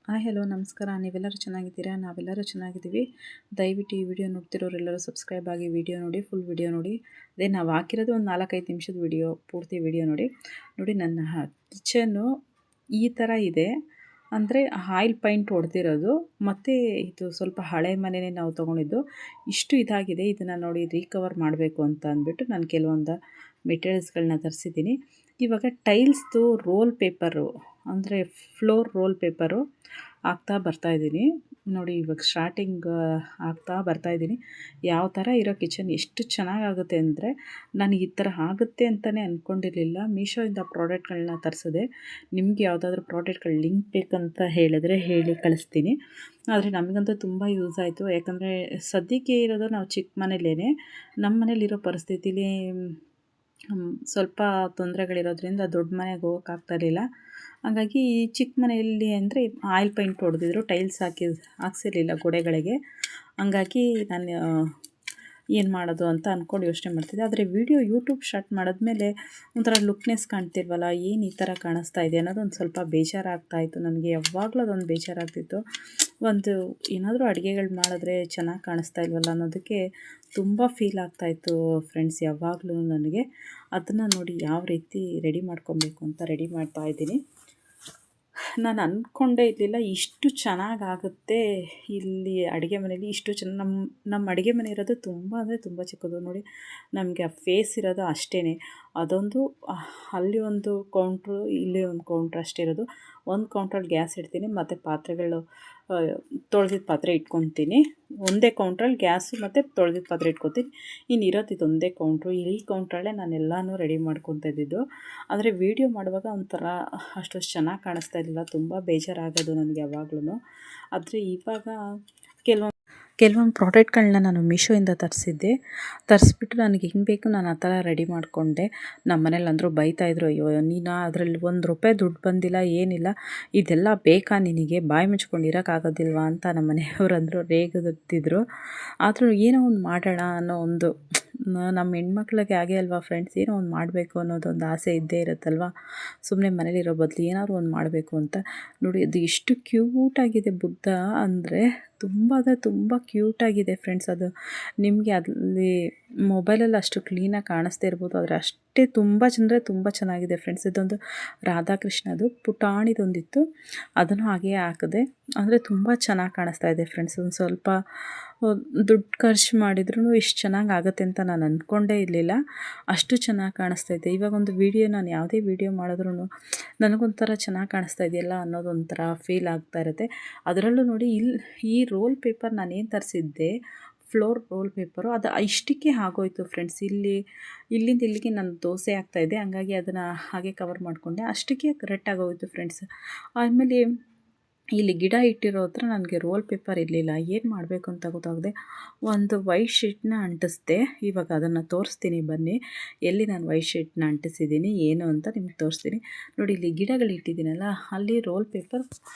Hello ನಮಸ್ಕಾರ. ನೀವೆಲ್ಲರೂ ಚೆನ್ನಾಗಿದ್ದೀರಾ? ನಾವೆಲ್ಲರೂ ಚೆನ್ನಾಗಿದ್ದೀವಿ. ದಯವಿಟ್ಟು ಈ ವಿಡಿಯೋ ನೋಡ್ತಿರೋರೆಲ್ಲರೂ ಸಬ್ಸ್ಕ್ರೈಬ್ ಆಗಿ ವಿಡಿಯೋ ನೋಡಿ, ಫುಲ್ ವಿಡಿಯೋ ನೋಡಿ. ಅದೇ ನಾವು ಹಾಕಿರೋದು ಒಂದು 4-5 ನಿಮಿಷದ ವಿಡಿಯೋ, ಪೂರ್ತಿ ವಿಡಿಯೋ ನೋಡಿ. ನನ್ನ ಕಿಚನ್ನು ಈ ಥರ ಇದೆ. ಅಂದರೆ ಆಯಿಲ್ ಪೈಂಟ್ ಹೊಡೆದಿರೋದು, ಮತ್ತು ಇದು ಸ್ವಲ್ಪ ಹಳೆ ಮನೆಯೇ ನಾವು ತೊಗೊಂಡಿದ್ದು. ಇಷ್ಟು ಇದಾಗಿದೆ. ಇದನ್ನು ನೋಡಿ ರೀಕವರ್ ಮಾಡಬೇಕು ಅಂತ ಅಂದ್ಬಿಟ್ಟು ನಾನು ಕೆಲವೊಂದು ಮೆಟೀರಿಯಲ್ಸ್ಗಳನ್ನ ತರಿಸಿದ್ದೀನಿ. ಇವಾಗ ಟೈಲ್ಸ್ದು ರೋಲ್ ಪೇಪರು, ಅಂದರೆ ಫ್ಲೋರ್ ರೋಲ್ ಪೇಪರು ಹಾಕ್ತಾ ಬರ್ತಾಯಿದ್ದೀನಿ ನೋಡಿ. ಇವಾಗ ಸ್ಟಾರ್ಟಿಂಗ್ ಆಗ್ತಾ ಬರ್ತಾಯಿದ್ದೀನಿ. ಯಾವ ಥರ ಇರೋ ಕಿಚನ್ ಎಷ್ಟು ಚೆನ್ನಾಗಾಗುತ್ತೆ ಅಂದರೆ, ನಾನು ಈ ಥರ ಆಗುತ್ತೆ ಅಂತಲೇ ಅಂದ್ಕೊಂಡಿರಲಿಲ್ಲ. ಮೀಶೋಯಿಂದ ಪ್ರಾಡಕ್ಟ್ಗಳನ್ನ ತರಿಸಿದೆ. ನಿಮ್ಗೆ ಯಾವುದಾದ್ರೂ ಪ್ರಾಡಕ್ಟ್ಗಳು ಲಿಂಕ್ ಬೇಕಂತ ಹೇಳಿದ್ರೆ ಹೇಳಿ ಕಳಿಸ್ತೀನಿ. ಆದರೆ ನಮಗಂತೂ ತುಂಬ ಯೂಸ್ ಆಯಿತು. ಯಾಕಂದರೆ ಸದ್ಯಕ್ಕೆ ಇರೋದು ನಾವು ಚಿಕ್ಕ ಮನೇಲೇ. ನಮ್ಮ ಮನೇಲಿರೋ ಪರಿಸ್ಥಿತಿಲಿ ಸ್ವಲ್ಪ ತೊಂದರೆಗಳಿರೋದ್ರಿಂದ ದೊಡ್ಡ ಮನೆಗೆ ಹೋಗೋಕ್ಕಾಗ್ತಾಯಿರಲಿಲ್ಲ. ಹಾಗಾಗಿ ಈ ಚಿಕ್ಕ ಮನೆಯಲ್ಲಿ ಅಂದರೆ ಆಯಿಲ್ ಪೈಂಟ್ ಹೊಡೆದಿದ್ರು, ಟೈಲ್ಸ್ ಹಾಕ್ಸಿರ್ಲಿಲ್ಲ ಗೋಡೆಗಳಿಗೆ. ಹಂಗಾಗಿ ನಾನು ಏನು ಮಾಡೋದು ಅಂತ ಅಂದ್ಕೊಂಡು ಯೋಚನೆ ಮಾಡ್ತಿದ್ದೆ. ಆದರೆ ಯೂಟ್ಯೂಬ್ ಸ್ಟಾರ್ಟ್ ಮಾಡಿದ್ಮೇಲೆ ಒಂಥರ ಲುಕ್ನೆಸ್ ಕಾಣ್ತಿಲ್ವಲ್ಲ, ಏನು ಈ ಥರ ಕಾಣಿಸ್ತಾ ಇದೆ ಅನ್ನೋದು ಒಂದು ಸ್ವಲ್ಪ ಬೇಜಾರಾಗ್ತಾಯಿತ್ತು ನನಗೆ. ಯಾವಾಗಲೂ ಅದೊಂದು ಬೇಜಾರಾಗ್ತಿತ್ತು. ಒಂದು ಏನಾದರೂ ಅಡುಗೆಗಳು ಮಾಡಿದ್ರೆ ಚೆನ್ನಾಗಿ ಕಾಣಿಸ್ತಾ ಇಲ್ವಲ್ಲ ಅನ್ನೋದಕ್ಕೆ ತುಂಬ ಫೀಲ್ ಆಗ್ತಾಯಿತ್ತು ಫ್ರೆಂಡ್ಸ್ ಯಾವಾಗಲೂ ನನಗೆ. ಅದನ್ನು ನೋಡಿ ಯಾವ ರೀತಿ ರೆಡಿ ಮಾಡ್ಕೊಬೇಕು ಅಂತ ರೆಡಿ ಮಾಡ್ತಾಯಿದ್ದೀನಿ. ನಾನು ಅಂದ್ಕೊಂಡೇ ಇರಲಿಲ್ಲ ಇಷ್ಟು ಚೆನ್ನಾಗಾಗುತ್ತೆ ಇಲ್ಲಿ ಅಡುಗೆ ಮನೇಲಿ. ಇಷ್ಟು ನಮ್ಮ ಅಡುಗೆ ಮನೆ ಇರೋದು ತುಂಬ ಅಂದರೆ ತುಂಬ ಚಿಕ್ಕದು ನೋಡಿ. ನಮಗೆ ಆ ಫೇಸ್ ಇರೋದು ಅಷ್ಟೇ. ಅದೊಂದು ಅಲ್ಲಿ ಒಂದು ಕೌಂಟ್ರು, ಇಲ್ಲಿ ಒಂದು ಕೌಂಟ್ರ್ ಅಷ್ಟೇ ಇರೋದು. ಒಂದು ಕೌಂಟ್ರಲ್ಲಿ ಗ್ಯಾಸ್ ಇಡ್ತೀನಿ, ಮತ್ತು ಪಾತ್ರೆಗಳು ತೊಳೆದಿದ್ದ ಪಾತ್ರೆ ಇಟ್ಕೊತೀನಿ. ಒಂದೇ ಕೌಂಟ್ರಲ್ಲಿ ಗ್ಯಾಸು ಮತ್ತು ತೊಳೆದಿದ್ದ ಪಾತ್ರೆ ಇಟ್ಕೊತೀನಿ. ಇನ್ನು ಇರೋದು ಇದೊಂದೇ ಕೌಂಟ್ರು. ಈ ಕೌಂಟ್ರಲ್ಲೇ ನಾನು ಎಲ್ಲನೂ ರೆಡಿ ಮಾಡ್ಕೊತಾ ಇದ್ದಿದ್ದು. ಆದರೆ ವೀಡಿಯೋ ಮಾಡುವಾಗ ಒಂಥರ ಅಷ್ಟೊಂದು ಚೆನ್ನಾಗಿ ಕಾಣಿಸ್ತಾ ಇರಲಿಲ್ಲ. ತುಂಬ ಬೇಜಾರಾಗೋದು ನನಗೆ ಯಾವಾಗ್ಲೂ. ಆದರೆ ಇವಾಗ ಕೆಲವೊಂದು ಪ್ರಾಡಕ್ಟ್ಗಳನ್ನ ನಾನು ಮೀಶೋಯಿಂದ ತರಿಸ್ಬಿಟ್ಟು ನನಗೆ ಹೆಂಗೆ ಬೇಕು ನಾನು ಆ ಥರ ರೆಡಿ ಮಾಡಿಕೊಂಡೆ. ನಮ್ಮ ಮನೇಲಿ ಅಂದರೂ ಬೈತಾಯಿದ್ರು, ಅಯ್ಯೋ ನೀನು ಅದರಲ್ಲಿ ₹1 ದುಡ್ಡು ಬಂದಿಲ್ಲ, ಏನಿಲ್ಲ, ಇದೆಲ್ಲ ಬೇಕಾ ನಿನಗೆ, ಬಾಯಿ ಮುಚ್ಕೊಂಡು ಇರೋಕ್ಕಾಗೋದಿಲ್ವಾ ಅಂತ ನಮ್ಮ ಮನೆಯವರು ಅಂದರು, ರೇಗುತ್ತಿದ್ರು. ಆದರೂ ಏನೋ ಒಂದು ಮಾಡೋಣ ಅನ್ನೋ ಒಂದು ನಮ್ಮ ಹೆಣ್ಮಕ್ಳಿಗೆ ಹಾಗೆ ಅಲ್ವಾ ಫ್ರೆಂಡ್ಸ್, ಏನೋ ಒಂದು ಮಾಡಬೇಕು ಅನ್ನೋದೊಂದು ಆಸೆ ಇದ್ದೇ ಇರುತ್ತಲ್ವ. ಸುಮ್ಮನೆ ಮನೇಲಿರೋ ಬದಲು ಏನಾದರೂ ಒಂದು ಮಾಡಬೇಕು ಅಂತ ನೋಡಿ. ಅದು ಎಷ್ಟು ಕ್ಯೂಟಾಗಿದೆ ಬುದ್ಧ ಅಂದರೆ ತುಂಬ ಕ್ಯೂಟಾಗಿದೆ ಫ್ರೆಂಡ್ಸ್. ಅದು ನಿಮಗೆ ಅಲ್ಲಿ ಮೊಬೈಲಲ್ಲಿ ಅಷ್ಟು ಕ್ಲೀನಾಗಿ ಕಾಣಿಸ್ದೇ ಇರ್ಬೋದು, ಆದರೆ ಅಷ್ಟೇ ತುಂಬ ಚೆನ್ನಾಗಿದೆ ಫ್ರೆಂಡ್ಸ್. ಇದೊಂದು ರಾಧಾಕೃಷ್ಣದು ಪುಟಾಣಿದೊಂದಿತ್ತು, ಅದನ್ನು ಹಾಗೆ ಹಾಕಿದೆ. ಅಂದರೆ ತುಂಬ ಚೆನ್ನಾಗಿ ಕಾಣಿಸ್ತಾ ಇದೆ ಫ್ರೆಂಡ್ಸ್. ಒಂದು ಸ್ವಲ್ಪ ದುಡ್ಡು ಖರ್ಚು ಮಾಡಿದ್ರೂ ಇಷ್ಟು ಚೆನ್ನಾಗಿ ಆಗುತ್ತೆ ಅಂತ ನಾನು ಅಂದ್ಕೊಂಡೇ ಇರಲಿಲ್ಲ. ಅಷ್ಟು ಚೆನ್ನಾಗಿ ಕಾಣಿಸ್ತಾ ಇದೆ. ಇವಾಗ ಒಂದು ನಾನು ಯಾವುದೇ ವೀಡಿಯೋ ಮಾಡಿದ್ರೂ ನನಗೊಂಥರ ಚೆನ್ನಾಗಿ ಕಾಣಿಸ್ತಾ ಇದೆಯಲ್ಲ ಅನ್ನೋದೊಂಥರ ಫೀಲ್ ಆಗ್ತಾ ಇರುತ್ತೆ. ಅದರಲ್ಲೂ ನೋಡಿ ಈ ರೋಲ್ ಪೇಪರ್ ನಾನೇನು ತರಿಸಿದ್ದೆ, ಫ್ಲೋರ್ ರೋಲ್ ಪೇಪರು, ಅದು ಇಷ್ಟಕ್ಕೆ ಆಗೋಯ್ತು ಫ್ರೆಂಡ್ಸ್. ಇಲ್ಲಿಂದ ಇಲ್ಲಿಗೆ ನಾನು ದೋಸೆ ಹಾಕ್ತಾಯಿದ್ದೆ, ಹಂಗಾಗಿ ಅದನ್ನು ಹಾಗೆ ಕವರ್ ಮಾಡಿಕೊಂಡೆ. ಅಷ್ಟಕ್ಕೆ ಕರೆಕ್ಟಾಗಿ ಹೋಯಿತು ಫ್ರೆಂಡ್ಸ್. ಆಮೇಲೆ ಇಲ್ಲಿ ಗಿಡ ಇಟ್ಟಿರೋ ಹತ್ರ ನನಗೆ ರೋಲ್ ಪೇಪರ್ ಇರಲಿಲ್ಲ. ಏನು ಮಾಡಬೇಕು ಅಂತ ಗೊತ್ತಾಗದೆ ಒಂದು ವೈಟ್ ಶೀಟ್ನ ಅಂಟಿಸ್ದೆ. ಇವಾಗ ಅದನ್ನು ತೋರಿಸ್ತೀನಿ ಬನ್ನಿ, ಎಲ್ಲಿ ನಾನು ವೈಟ್ ಶೀಟ್ನ ಅಂಟಿಸಿದ್ದೀನಿ ಏನು ಅಂತ ನಿಮ್ಗೆ ತೋರಿಸ್ತೀನಿ ನೋಡಿ. ಇಲ್ಲಿ ಗಿಡಗಳು ಇಟ್ಟಿದ್ದೀನಲ್ಲ, ಅಲ್ಲಿ ರೋಲ್ ಪೇಪರ್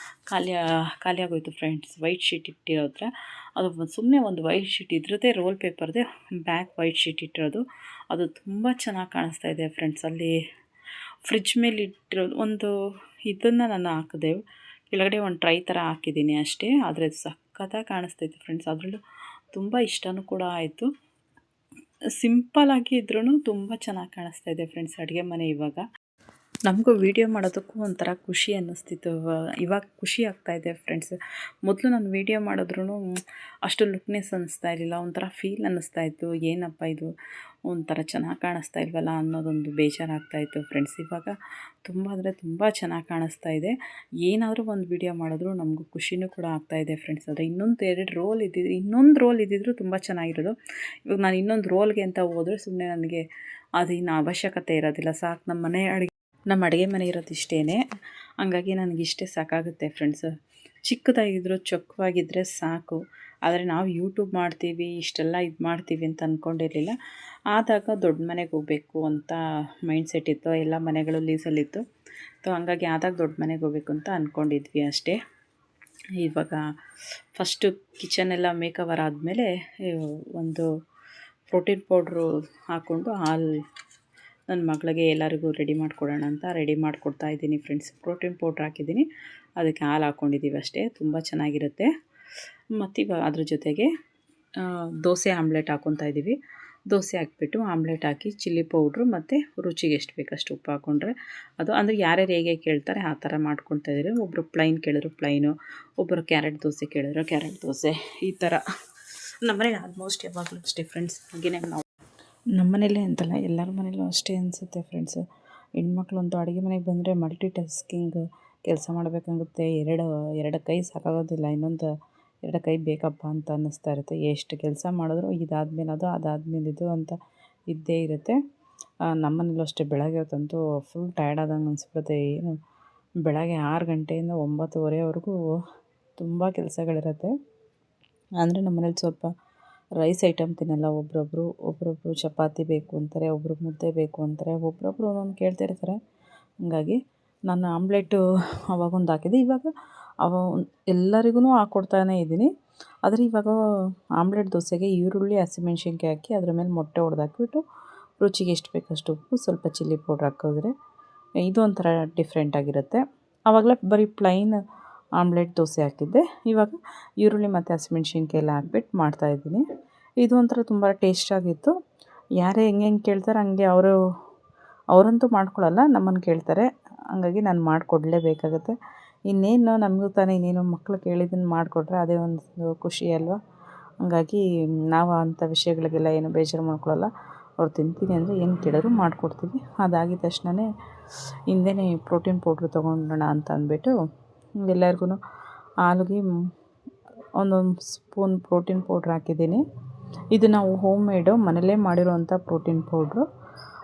ಖಾಲಿ ಆಗೋಯ್ತು ಫ್ರೆಂಡ್ಸ್. ವೈಟ್ ಶೀಟ್ ಇಟ್ಟಿರೋ ಹತ್ರ ಅದು ಸುಮ್ಮನೆ ಒಂದು ವೈಟ್ ಶೀಟ್ ಇದ್ರದ್ದೇ ರೋಲ್ ಪೇಪರ್ದೇ ಬ್ಯಾಕ್ ವೈಟ್ ಶೀಟ್ ಇಟ್ಟಿರೋದು. ಅದು ತುಂಬ ಚೆನ್ನಾಗಿ ಕಾಣಿಸ್ತಾ ಇದೆ ಫ್ರೆಂಡ್ಸ್. ಅಲ್ಲಿ ಫ್ರಿಡ್ಜ್ ಮೇಲೆ ಇಟ್ಟಿರೋದು ಒಂದು ಇದನ್ನು ನಾನು ಹಾಕಿದೆ, ಕೆಳಗಡೆ ಒಂದು ಟ್ರೈ ಥರ ಹಾಕಿದ್ದೀನಿ ಅಷ್ಟೇ. ಆದರೆ ಸಖತ್ತಾಗಿ ಕಾಣಿಸ್ತೈತೆ ಫ್ರೆಂಡ್ಸ್. ಅದರಲ್ಲೂ ತುಂಬ ಇಷ್ಟನೂ ಕೂಡ ಆಯಿತು. ಸಿಂಪಲ್ಲಾಗಿ ಇದ್ರೂ ತುಂಬ ಚೆನ್ನಾಗಿ ಕಾಣಿಸ್ತಾ ಇದೆ ಫ್ರೆಂಡ್ಸ್ ಅಡುಗೆ ಮನೆ. ಇವಾಗ ನಮಗೂ ವೀಡಿಯೋ ಮಾಡೋದಕ್ಕೂ ಒಂಥರ ಖುಷಿ ಅನ್ನಿಸ್ತಿತ್ತು. ಇವಾಗ ಖುಷಿ ಆಗ್ತಾಯಿದೆ ಫ್ರೆಂಡ್ಸ್. ಮೊದಲು ನಾನು ವೀಡಿಯೋ ಮಾಡಿದ್ರೂ ಅಷ್ಟು ಲುಕ್ನೆಸ್ ಅನ್ನಿಸ್ತಾ ಇರಲಿಲ್ಲ, ಒಂಥರ ಫೀಲ್ ಅನ್ನಿಸ್ತಾಯಿತ್ತು. ಏನಪ್ಪ ಇದು ಒಂಥರ ಚೆನ್ನಾಗಿ ಕಾಣಿಸ್ತಾ ಇಲ್ವಲ್ಲ ಅನ್ನೋದೊಂದು ಬೇಜಾರಾಗ್ತಾಯಿತ್ತು ಫ್ರೆಂಡ್ಸ್. ಇವಾಗ ತುಂಬ ಅಂದರೆ ತುಂಬ ಚೆನ್ನಾಗಿ ಕಾಣಿಸ್ತಾ ಇದೆ. ಏನಾದರೂ ಒಂದು ವೀಡಿಯೋ ಮಾಡಿದ್ರು ನಮಗೂ ಖುಷಿನೂ ಕೂಡ ಆಗ್ತಾಯಿದೆ ಫ್ರೆಂಡ್ಸ್. ಆದರೆ ಇನ್ನೊಂದು ರೋಲ್ ಇದ್ದಿದ್ರು ತುಂಬ ಚೆನ್ನಾಗಿರೋದು. ಇವಾಗ ನಾನು ಇನ್ನೊಂದು ರೋಲ್ಗೆ ಅಂತ ಹೋದರೆ ಸುಮ್ಮನೆ ನನಗೆ ಅದಿನ್ನು ಅವಶ್ಯಕತೆ ಇರೋದಿಲ್ಲ. ಸಾಕು, ನಮ್ಮ ಅಡುಗೆ ಮನೆ ಇರೋದು ಇಷ್ಟೇ. ಹಂಗಾಗಿ ನನಗಿಷ್ಟೇ ಸಾಕಾಗುತ್ತೆ ಫ್ರೆಂಡ್ಸ್. ಚಿಕ್ಕದಾಗಿದ್ದರೂ ಚೊಕ್ಕವಾಗಿದ್ದರೆ ಸಾಕು. ಆದರೆ ನಾವು ಯೂಟ್ಯೂಬ್ ಮಾಡ್ತೀವಿ, ಇಷ್ಟೆಲ್ಲ ಇದು ಮಾಡ್ತೀವಿ ಅಂತ ಅಂದ್ಕೊಂಡಿರಲಿಲ್ಲ. ಆದಾಗ ದೊಡ್ಡ ಮನೆಗೆ ಹೋಗಬೇಕು ಅಂತ ಮೈಂಡ್ಸೆಟ್ ಇತ್ತು. ಎಲ್ಲ ಮನೆಗಳು ಲೀಸಲ್ಲಿತ್ತು. ಹಂಗಾಗಿ ಆದಾಗ ದೊಡ್ಡ ಮನೆಗೆ ಹೋಗಬೇಕು ಅಂತ ಅಂದ್ಕೊಂಡಿದ್ವಿ ಅಷ್ಟೇ. ಇವಾಗ ಫಸ್ಟು ಕಿಚನೆಲ್ಲ ಮೇಕವರ್ ಆದಮೇಲೆ ಒಂದು ಪ್ರೋಟೀನ್ ಪೌಡ್ರು ಹಾಕ್ಕೊಂಡು ನನ್ನ ಮಗಳಿಗೆ ಎಲ್ಲರಿಗೂ ರೆಡಿ ಮಾಡಿಕೊಡೋಣ ಅಂತ ರೆಡಿ ಮಾಡಿಕೊಡ್ತಾ ಇದ್ದೀನಿ ಫ್ರೆಂಡ್ಸ್. ಪ್ರೋಟೀನ್ ಪೌಡ್ರ್ ಹಾಕಿದ್ದೀನಿ. ಅದಕ್ಕೆ ಹಾಲು ಹಾಕ್ಕೊಂಡಿದ್ದೀವಿ ಅಷ್ಟೇ. ತುಂಬ ಚೆನ್ನಾಗಿರುತ್ತೆ. ಮತ್ತು ಇವಾಗ ಅದ್ರ ಜೊತೆಗೆ ದೋಸೆ ಆಮ್ಲೆಟ್ ಹಾಕ್ಕೊತಾ ಇದ್ದೀವಿ. ದೋಸೆ ಹಾಕ್ಬಿಟ್ಟು ಆಮ್ಲೆಟ್ ಹಾಕಿ ಚಿಲ್ಲಿ ಪೌಡ್ರು ಮತ್ತು ರುಚಿಗೆ ಎಷ್ಟು ಬೇಕಷ್ಟು ಉಪ್ಪು ಹಾಕ್ಕೊಂಡ್ರೆ ಅದು ಅಂದರೆ ಯಾರ್ಯಾರು ಹೇಗೆ ಕೇಳ್ತಾರೆ ಆ ಥರ ಮಾಡ್ಕೊತಾ ಇದ್ದೀರಿ. ಒಬ್ಬರು ಪ್ಲೈನ್ ಕೇಳಿದ್ರು ಪ್ಲೈನು, ಒಬ್ಬರು ಕ್ಯಾರೆಟ್ ದೋಸೆ ಕೇಳಿದ್ರು ಕ್ಯಾರೆಟ್ ದೋಸೆ, ಈ ಥರ ನಮ್ಮನೇಲಿ ಆಲ್ಮೋಸ್ಟ್ ಯಾವಾಗಲೂ ಅಷ್ಟೇ ಫ್ರೆಂಡ್ಸ್. ಹಾಗೆಯೇ ನಾವು ನಮ್ಮನೇಲೇ ಅಂತಲ್ಲ ಎಲ್ಲರ ಮನೇಲೂ ಅಷ್ಟೇ ಅನಿಸುತ್ತೆ ಫ್ರೆಂಡ್ಸ್. ಹೆಣ್ಮಕ್ಳು ಅಂತೂ ಅಡುಗೆ ಮನೆಗೆ ಬಂದರೆ ಮಲ್ಟಿ ಟಾಸ್ಕಿಂಗ್ ಕೆಲಸ ಮಾಡಬೇಕಾಗುತ್ತೆ. ಎರಡು ಕೈ ಸಾಕಾಗೋದಿಲ್ಲ, ಇನ್ನೊಂದು 2 ಕೈ ಬೇಕಪ್ಪ ಅಂತ ಅನ್ನಿಸ್ತಾ ಇರುತ್ತೆ. ಎಷ್ಟು ಕೆಲಸ ಮಾಡಿದ್ರು ಇದಾದಮೇಲೆ ಅದು ಅದಾದಮೇಲೆ ಇದು ಅಂತ ಇದ್ದೇ ಇರುತ್ತೆ. ನಮ್ಮನೇಲೂ ಅಷ್ಟೇ ಬೆಳಗ್ಗೆ ಹೊತ್ತಂತೂ ಫುಲ್ ಟಯರ್ಡ್ ಆದಂಗೆ ಅನಿಸ್ಬಿಡುತ್ತೆ. ಏನು ಬೆಳಗ್ಗೆ 6 ಗಂಟೆಯಿಂದ 9:30ವರೆಗೂ ತುಂಬ ಕೆಲಸಗಳಿರುತ್ತೆ. ಅಂದರೆ ನಮ್ಮನೇಲಿ ಸ್ವಲ್ಪ ರೈಸ್ ಐಟಮ್ ತಿನ್ನಲ್ಲ. ಒಬ್ಬರೊಬ್ಬರು ಚಪಾತಿ ಬೇಕು ಅಂತಾರೆ, ಒಬ್ಬರು ಮುದ್ದೆ ಬೇಕು ಅಂತಾರೆ, ಒಬ್ಬರೊಬ್ಬರು ಒಂದೊಂದು ಕೇಳ್ತಿರ್ತಾರೆ. ಹಾಗಾಗಿ ನಾನು ಆಮ್ಲೆಟು ಅವಾಗೊಂದು ಹಾಕಿದ್ದೆ, ಇವಾಗ ಎಲ್ಲರಿಗೂ ಹಾಕ್ಕೊಡ್ತಾನೇ ಇದ್ದೀನಿ. ಆದರೆ ಇವಾಗ ಆಮ್ಲೆಟ್ ದೋಸೆಗೆ ಈರುಳ್ಳಿ ಹಸಿಮೆಣ್ಸಿನ್ಕಾಯಿ ಹಾಕಿ ಅದ್ರ ಮೇಲೆ ಮೊಟ್ಟೆ ಹೊಡೆದಾಕ್ಬಿಟ್ಟು ರುಚಿಗೆ ಎಷ್ಟು ಬೇಕಷ್ಟು ಉಪ್ಪು, ಸ್ವಲ್ಪ ಚಿಲ್ಲಿ ಪೌಡ್ರ್ ಹಾಕಿದ್ರೆ ಇದು ಒಂಥರ ಡಿಫ್ರೆಂಟಾಗಿರುತ್ತೆ. ಆವಾಗಲೇ ಬರೀ ಪ್ಲೈನ್ ಆಮ್ಲೆಟ್ ದೋಸೆ ಹಾಕಿದ್ದೆ. ಇವಾಗ ಈರುಳ್ಳಿ ಮತ್ತು ಹಸಿಮೆಣ್ಸಿನ್ಕಾಯಿ ಎಲ್ಲ ಹಾಕ್ಬಿಟ್ಟು ಮಾಡ್ತಾಯಿದ್ದೀನಿ. ಇದು ಒಂಥರ ತುಂಬ ಟೇಸ್ಟಾಗಿತ್ತು. ಯಾರೇ ಹೆಂಗೆ ಕೇಳ್ತಾರೆ ಹಂಗೆ ಅವರಂತೂ ಮಾಡ್ಕೊಳ್ಳಲ್ಲ, ನಮ್ಮನ್ನು ಕೇಳ್ತಾರೆ. ಹಂಗಾಗಿ ನಾನು ಮಾಡಿಕೊಡ್ಲೇಬೇಕಾಗತ್ತೆ. ಇನ್ನೇನು ನಮಗೂ ತಾನೇ ಇನ್ನೇನು ಮಕ್ಕಳು ಕೇಳಿದ್ದನ್ನು ಮಾಡಿಕೊಟ್ರೆ ಅದೇ ಒಂದು ಖುಷಿ ಅಲ್ವಾ. ಹಂಗಾಗಿ ನಾವು ಅಂಥ ವಿಷಯಗಳಿಗೆಲ್ಲ ಏನು ಬೇಜಾರು ಮಾಡ್ಕೊಳ್ಳಲ್ಲ. ಅವ್ರು ತಿಂತೀನಿ ಅಂದರೆ ಏನು ಕೇಳಿದ್ರು ಮಾಡಿಕೊಡ್ತೀವಿ. ಅದಾಗಿದ ತಕ್ಷಣವೇ ಹಿಂದೆಯೇ ಪ್ರೋಟೀನ್ ಪೌಡ್ರ್ ತೊಗೊಂಡೋಣ ಅಂತ ಅಂದ್ಬಿಟ್ಟು ಎಲ್ಲರಿಗೂ ಹಾಲಿಗೆ ಒಂದೊಂದು ಸ್ಪೂನ್ ಪ್ರೋಟೀನ್ ಪೌಡ್ರ್ ಹಾಕಿದ್ದೀನಿ. ಇದು ನಾವು ಹೋಮ್ ಮೇಡು ಮನೇಲೇ ಮಾಡಿರೋವಂಥ ಪ್ರೋಟೀನ್ ಪೌಡ್ರು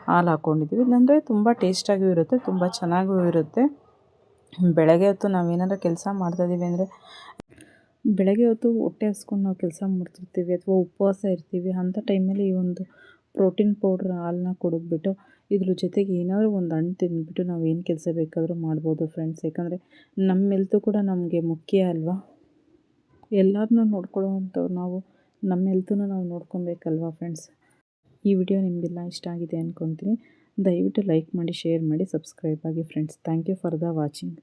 ಹಾಲು ಹಾಕ್ಕೊಂಡಿದ್ದೀವಿ. ಅಂದರೆ ತುಂಬ ಟೇಸ್ಟಾಗಿಯೂ ಇರುತ್ತೆ, ತುಂಬ ಚೆನ್ನಾಗೂ ಇರುತ್ತೆ. ಬೆಳಗ್ಗೆ ಹೊತ್ತು ನಾವೇನಾದ್ರು ಕೆಲಸ ಮಾಡ್ತಾಯಿದ್ದೀವಿ ಅಂದರೆ ಬೆಳಗ್ಗೆ ಹೊತ್ತು ಹೊಟ್ಟೆ ಹಸ್ಕೊಂಡು ನಾವು ಕೆಲಸ ಮಾಡ್ತಿರ್ತೀವಿ ಅಥವಾ ಉಪವಾಸ ಇರ್ತೀವಿ, ಅಂಥ ಟೈಮಲ್ಲಿ ಈ ಒಂದು ಪ್ರೋಟೀನ್ ಪೌಡ್ರ್ ಹಾಲನ್ನ ಕುಡಿದ್ಬಿಟ್ಟು ಇದ್ರ ಜೊತೆಗೆ ಏನಾದರೂ ಒಂದು ಹಣ್ಣು ತಿಂದ್ಬಿಟ್ಟು ನಾವು ಏನು ಕೆಲಸ ಬೇಕಾದರೂ ಮಾಡ್ಬೋದು ಫ್ರೆಂಡ್ಸ್. ಯಾಕಂದರೆ ನಮ್ಮ ಹೆಲ್ತು ಕೂಡ ನಮಗೆ ಮುಖ್ಯ ಅಲ್ವಾ. ಎಲ್ಲರನ್ನೂ ನೋಡ್ಕೊಳ್ಳೋವಂಥವ್ರು ನಾವು, ನಮ್ಮ ಹೆಲ್ತನ್ನು ನಾವು ನೋಡ್ಕೊಬೇಕಲ್ವಾ ಫ್ರೆಂಡ್ಸ್. ಈ ವಿಡಿಯೋ ನಿಮಗೆಲ್ಲ ಇಷ್ಟ ಆಗಿದೆ ಅಂದ್ಕೊತೀನಿ. ದಯವಿಟ್ಟು ಲೈಕ್ ಮಾಡಿ, ಶೇರ್ ಮಾಡಿ, ಸಬ್ಸ್ಕ್ರೈಬ್ ಆಗಿ friends. Thank you for the watching.